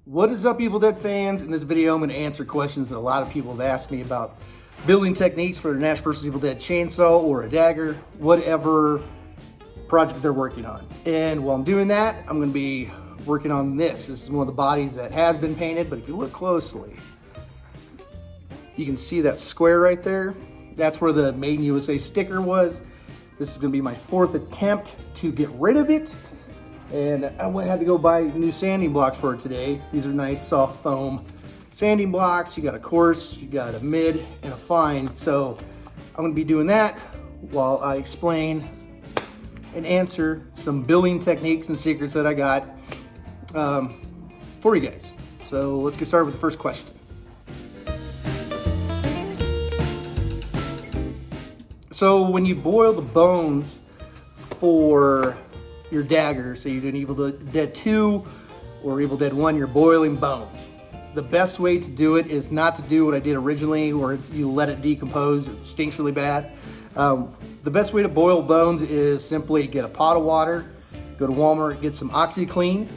What is up, Evil Dead fans? In this video, I'm going to answer questions that a lot of people have asked me about building techniques for an Ash vs. Evil Dead chainsaw or a dagger, whatever project they're working on. And while I'm doing that, I'm going to be working on this. This is one of the bodies that has been painted, but if you look closely, you can see that square right there. That's where the Made in USA sticker was. This is going to be my fourth attempt to get rid of it. And I had to go buy new sanding blocks for it today. These are nice soft foam sanding blocks. You got a coarse, you got a mid, and a fine. So I'm gonna be doing that while I explain and answer some building techniques and secrets that I got for you guys. So let's get started with the first question. So when you boil the bones for your dagger, so you do an Evil Dead 2 or Evil Dead 1, you're boiling bones. The best way to do it is not to do what I did originally, where you let it decompose. It stinks really bad. The best way to boil bones is simply get a pot of water, go to Walmart, get some OxyClean,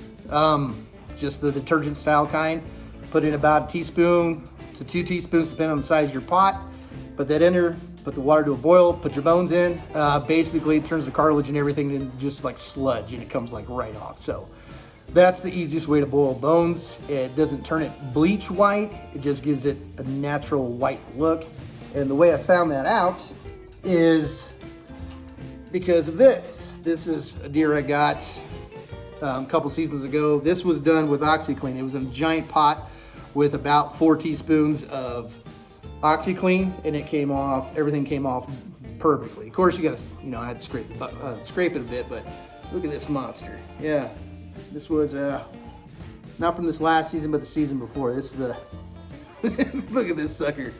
just the detergent style kind. Put in about a teaspoon to 2 teaspoons, depending on the size of your pot. Put that in there. Put the water to a boil, put your bones in. Basically, it turns the cartilage and everything into just like sludge, and it comes like right off. So that's the easiest way to boil bones. It doesn't turn it bleach white. It just gives it a natural white look. And the way I found that out is because of this. This is a deer I got a couple seasons ago. This was done with OxyClean. It was in a giant pot with about 4 teaspoons of OxyClean, and it came off, everything came off perfectly. Of course, you gotta, I had to scrape it a bit, but look at this monster. Yeah, this was, not from this last season, but the season before. This is the, look at this sucker.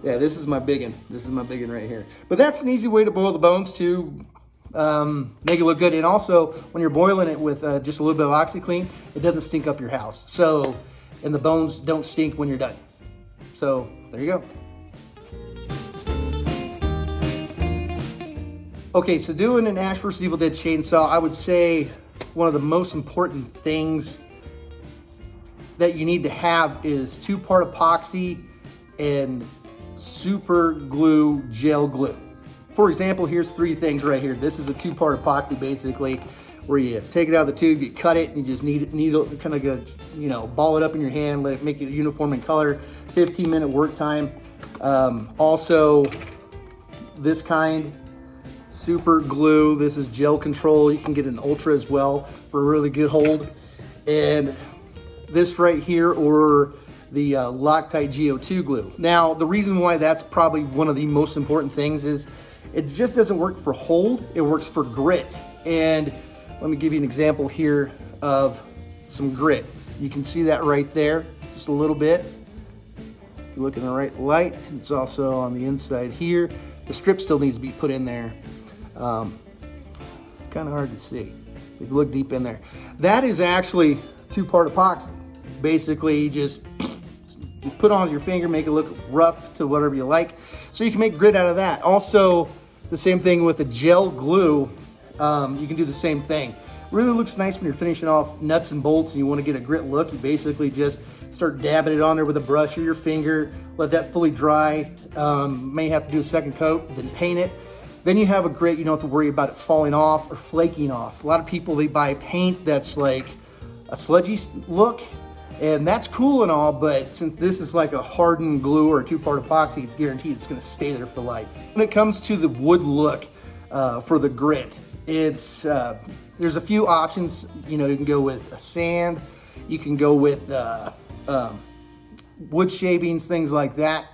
Yeah, this is my big one. This is my big one right here. But that's an easy way to boil the bones to make it look good. And also, when you're boiling it with just a little bit of OxyClean, it doesn't stink up your house. So, and the bones don't stink when you're done. So, there you go. Okay, so doing an Ash vs. Evil Dead chainsaw, I would say one of the most important things that you need to have is 2-part epoxy and super glue gel glue. For example, here's 3 things right here. This is a 2-part epoxy basically, where you take it out of the tube, you cut it, and you just needle kind of go, ball it up in your hand, let it make it uniform in color. 15-minute work time. Also, this kind, super glue. This is gel control. You can get an ultra as well for a really good hold. And this right here, or the Loctite GO2 glue. Now, the reason why that's probably one of the most important things is it just doesn't work for hold, it works for grit. And let me give you an example here of some grit. You can see that right there, just a little bit. If you look in the right light, it's also on the inside here. The strip still needs to be put in there. It's kind of hard to see if you look deep in there. That is actually 2-part epoxy. Basically, just put on your finger, make it look rough to whatever you like, so you can make grit out of that. Also, the same thing with the gel glue. You can do the same thing. Really looks nice when you're finishing off nuts and bolts and you want to get a grit look. You basically just start dabbing it on there with a brush or your finger, let that fully dry. May have to do a second coat, then paint it. Then you have a grit, you don't have to worry about it falling off or flaking off. A lot of people, they buy paint that's like a sludgy look, and that's cool and all, but since this is like a hardened glue or a 2-part epoxy, it's guaranteed it's gonna stay there for life. When it comes to the wood look for the grit, it's there's a few options. You can go with a sand, you can go with wood shavings, things like that.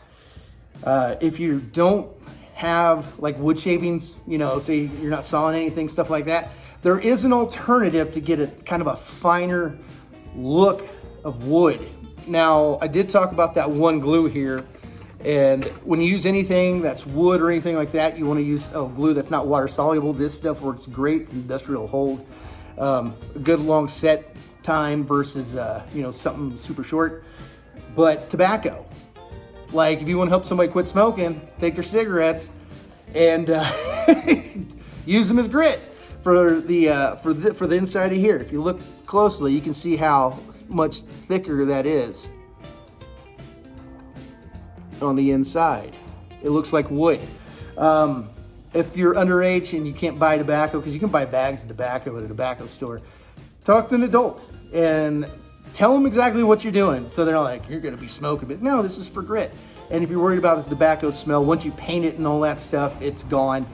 If you don't have like wood shavings, say you're not sawing anything, stuff like that, there is an alternative to get a kind of a finer look of wood. Now, I did talk about that one glue here, and when you use anything that's wood or anything like that, you want to use a glue that's not water soluble. This stuff works great. It's industrial hold. A good long set time versus something super short. But tobacco, like if you want to help somebody quit smoking, take their cigarettes and use them as grit for the inside of here. If you look closely, you can see how much thicker that is on the inside. It looks like wood. If you're underage and you can't buy tobacco, because you can buy bags of tobacco at a tobacco store, talk to an adult and tell them exactly what you're doing. So they're not like, you're gonna be smoking, but no, this is for grit. And if you're worried about the tobacco smell, once you paint it and all that stuff, it's gone.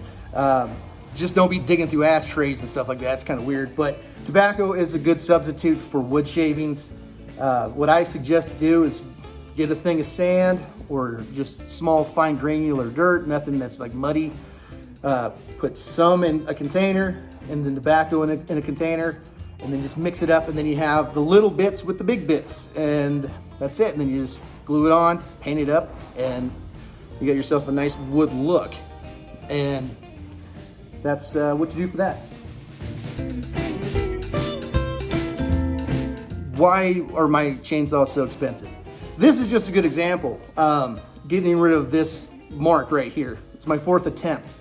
Just don't be digging through ashtrays and stuff like that. It's kind of weird, but tobacco is a good substitute for wood shavings. What I suggest to do is get a thing of sand or just small fine granular dirt, nothing that's like muddy. Put some in a container and then tobacco in a container, and then just mix it up, and then you have the little bits with the big bits, and that's it. And then you just glue it on, paint it up, and you got yourself a nice wood look. And that's what you do for that. Why are my chainsaws so expensive? This is just a good example. Getting rid of this mark right here. It's my 4th attempt.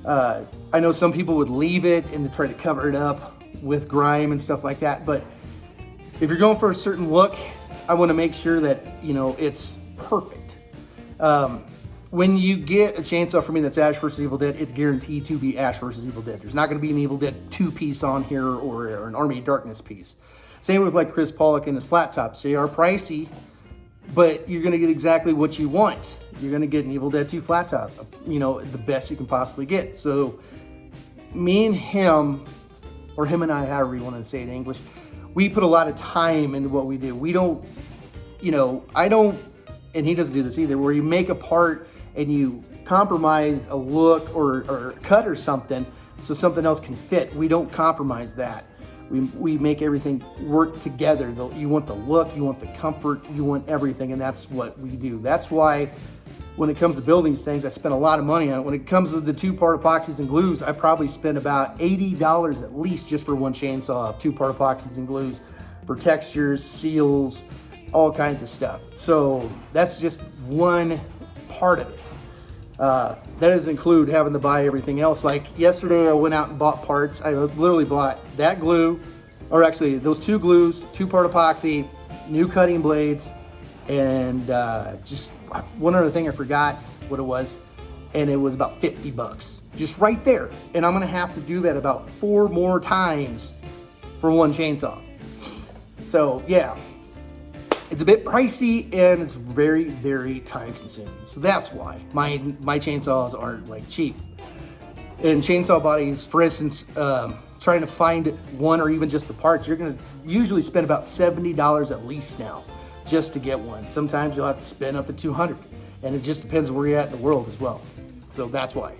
I know some people would leave it and try to cover it up with grime and stuff like that, but if you're going for a certain look, I want to make sure that, you know, it's perfect. When you get a chainsaw from me that's Ash vs. Evil Dead, it's guaranteed to be Ash vs. Evil Dead. There's not going to be an Evil Dead 2 piece on here or an Army of Darkness piece. Same with like Chris Pollock and his flat tops. They are pricey, but you're going to get exactly what you want. You're going to get an Evil Dead 2 flat top, you know, the best you can possibly get. So me and him, or him and I, however you want to say it in English, we put a lot of time into what we do. We don't, you know, I don't, and he doesn't do this either, where you make a part and you compromise a look or cut or something so something else can fit. We don't compromise that. We make everything work together. You want the look, you want the comfort, you want everything, and that's what we do. That's why when it comes to building these things, I spend a lot of money on it. When it comes to the 2-part epoxies and glues, I probably spend about $80 at least just for one chainsaw of 2-part epoxies and glues for textures, seals, all kinds of stuff. So that's just one part of it. That doesn't include having to buy everything else. Like yesterday, I went out and bought parts. I literally bought that glue, or actually those 2 glues, 2-part epoxy, new cutting blades, and just one other thing I forgot what it was, and it was about 50 bucks just right there. And I'm gonna have to do that about 4 more times for one chainsaw. So yeah, it's a bit pricey and it's very, very time consuming. So that's why my chainsaws aren't like cheap. And chainsaw bodies, for instance, trying to find one or even just the parts, you're gonna usually spend about $70 at least now just to get one. Sometimes you'll have to spend up to $200, and it just depends where you're at in the world as well. So that's why.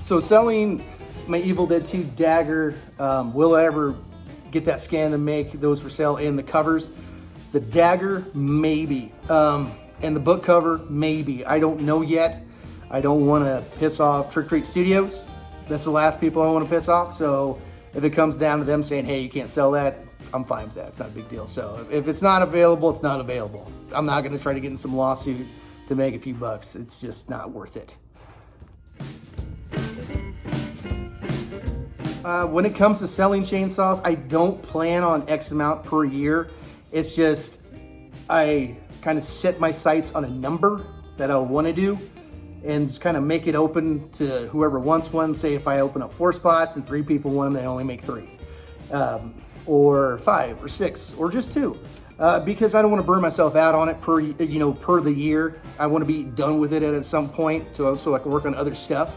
So selling my Evil Dead 2 dagger, will I ever get that scan to make those for sale and the covers? The dagger, maybe. And the book cover, maybe. I don't know yet. I don't want to piss off Trick Treat Studios. That's the last people I want to piss off. So if it comes down to them saying, hey, you can't sell that, I'm fine with that. It's not a big deal. So if it's not available, it's not available. I'm not going to try to get in some lawsuit to make a few bucks. It's just not worth it. When it comes to selling chainsaws, I don't plan on X amount per year. It's just, I kind of set my sights on a number that I want to do and just kind of make it open to whoever wants one. Say if I open up 4 spots and 3 people want them, they only make 3. Or 5 or 6 or just 2. Because I don't want to burn myself out on it per the year. I want to be done with it at some point so I can work on other stuff.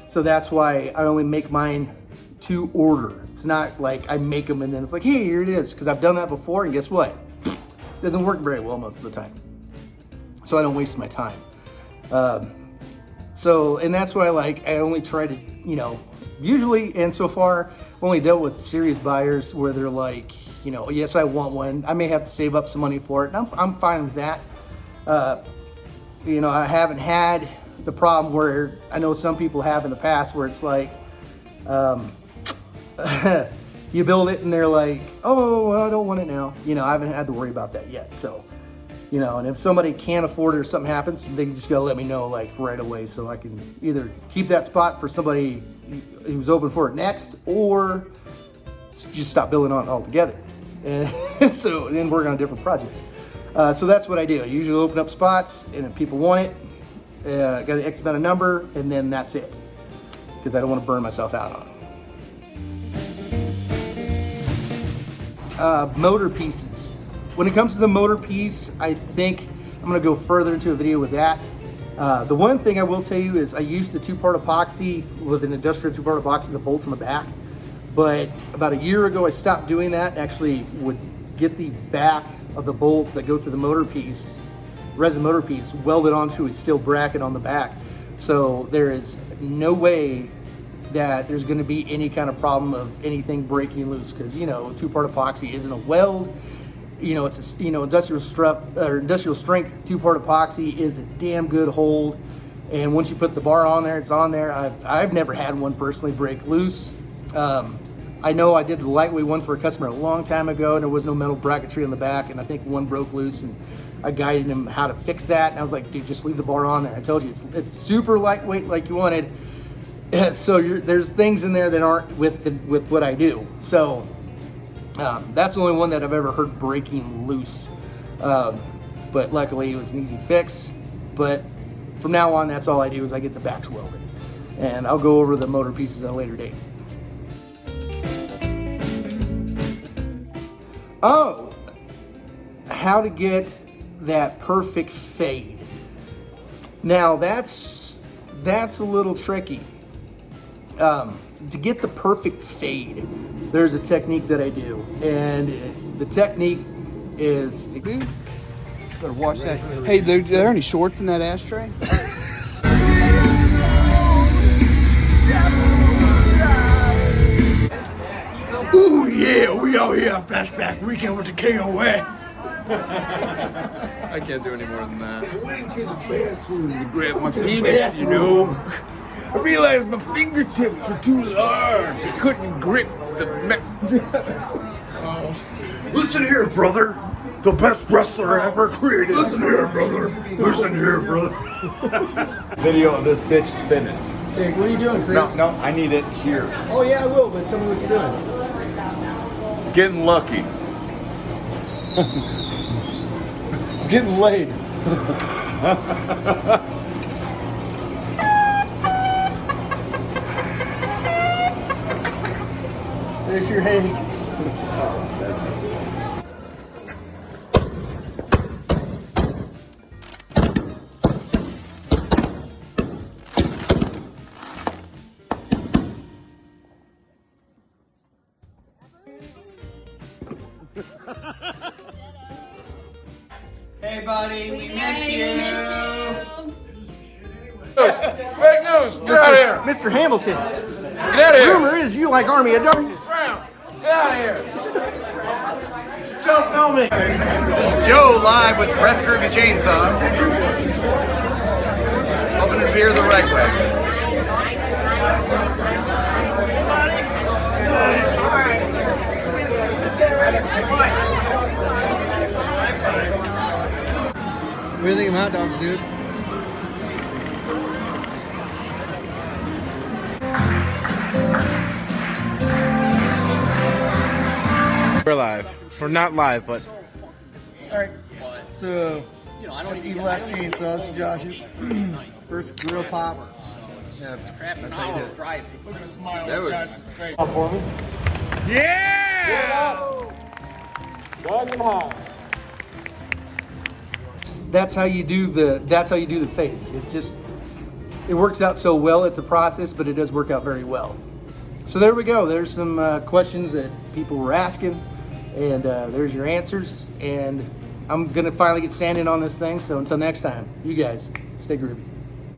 So that's why I only make mine to order. It's not like I make them and then it's like, hey, here it is. Because I've done that before, and guess what? It doesn't work very well most of the time. So I don't waste my time. And that's why I only try to, usually, and so far, I've only dealt with serious buyers where they're like, yes, I want one. I may have to save up some money for it, and I'm fine with that. I haven't had the problem where I know some people have in the past where it's like, you build it and they're like, oh, well, I don't want it now. I haven't had to worry about that yet. So, and if somebody can't afford it or something happens, they just gotta let me know right away so I can either keep that spot for somebody who's open for it next, or just stop building on it altogether. And so then work on a different project. So that's what I do. I usually open up spots, and if people want it, got an X amount of number, and then that's it. Because I don't want to burn myself out on it. Motor pieces. When it comes to the motor piece, I think I'm going to go further into a video with that. The one thing I will tell you is I used the 2-part epoxy with an industrial 2-part epoxy, the bolts on the back. But about a year ago, I stopped doing that and actually would get the back of the bolts that go through the motor piece, resin motor piece, welded onto a steel bracket on the back. So there is no way that there's going to be any kind of problem of anything breaking loose, because, you know, 2-part epoxy isn't a weld. You know, it's a, industrial strength 2-part epoxy is a damn good hold. And once you put the bar on there, it's on there. I've never had one personally break loose. I know I did the lightweight one for a customer a long time ago, and there was no metal bracketry on the back, and I think one broke loose, and I guided him how to fix that. And I was like, dude, just leave the bar on there. I told you, it's super lightweight like you wanted. So there's things in there that aren't with what I do. So that's the only one that I've ever heard breaking loose. But luckily it was an easy fix. But from now on, that's all I do is I get the backs welded. And I'll go over the motor pieces at a later date. Oh, how to get that perfect fade. Now that's a little tricky. To get the perfect fade, there's a technique that I do, and the technique is. Dude, better watch that. Hey, are there any shorts in that ashtray? Ooh yeah, we out here on Flashback Weekend with the KOS. I can't do any more than that. I went into the bathroom to grab my penis, you know. I realized my fingertips were too large. I couldn't grip the Listen here, brother. The best wrestler ever created. Listen here, brother. Listen here, brother. Video of this bitch spinning. Hey, what are you doing, Chris? No, I need it here. Oh yeah, I will, but tell me what you're doing. Getting lucky. Getting laid. There's your Hank. Hey, buddy, we miss you. Fake news. Get out of here. Mr. Hamilton. Get out of here. Rumor is you like Army of Darkness. Brown. Get out of here. Don't film me. This is Joe live with Brett's Groovy Chainsaws. Opening beer the right way. What do you think of hot dogs, dude? We're live. We're not live, but Alright, so Evil Ass Chainsaws, Josh's first grill pop. Yeah, that's how you do it. That was For me? That's how you do the fade. It works out so well. It's a process, but it does work out very well. So there we go. There's some questions that people were asking, and there's your answers. And I'm gonna finally get sanding on this thing. So until next time, you guys stay groovy.